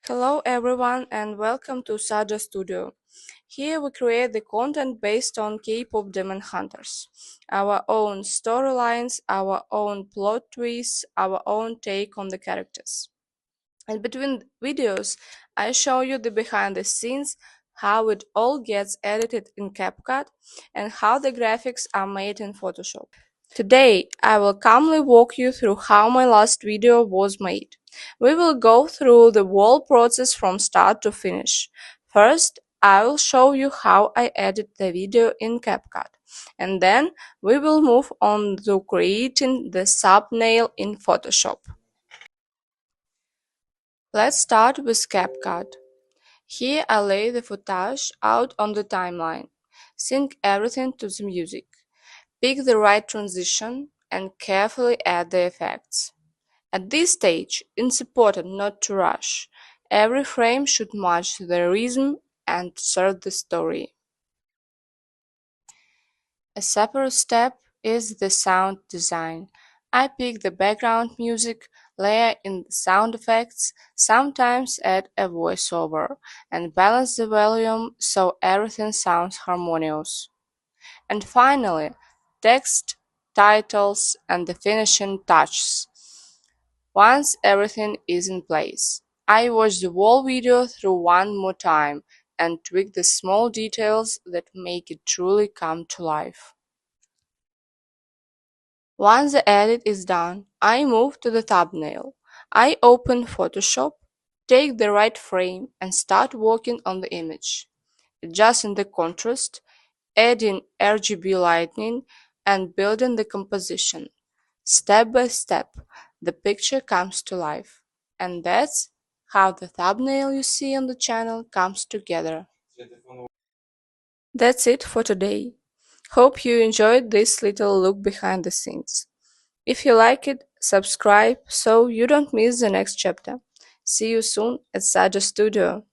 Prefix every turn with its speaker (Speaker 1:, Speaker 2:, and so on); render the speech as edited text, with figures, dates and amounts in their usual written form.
Speaker 1: Hello everyone and welcome to Saja Studio. Here we create the content based on K-pop Demon Hunters. Our own storylines, our own plot twists, our own take on the characters. And between videos, I show you the behind the scenes, how it all gets edited in CapCut, and how the graphics are made in Photoshop. Today, I will calmly walk you through how my last video was made. We will go through the whole process from start to finish. First, I will show you how I edit the video in CapCut, and then we will move on to creating the thumbnail in Photoshop. Let's start with CapCut. Here I lay the footage out on the timeline, sync everything to the music. Pick the right transition and carefully add the effects. At this stage, it's important not to rush. Every frame should match the rhythm and serve the story. A separate step is the sound design. I pick the background music, layer in the sound effects, sometimes add a voiceover, and balance the volume so everything sounds harmonious. And finally, text, titles, and the finishing touches. Once everything is in place, I watch the whole video through one more time and tweak the small details that make it truly come to life. Once the edit is done, I move to the thumbnail. I open Photoshop, take the right frame, and start working on the image, adjusting the contrast, adding RGB lighting, and building the composition. Step by step, the picture comes to life. And that's how the thumbnail you see on the channel comes together. That's it for today. Hope you enjoyed this little look behind the scenes. If you like it, subscribe so you don't miss the next chapter. See you soon at Saja Studio.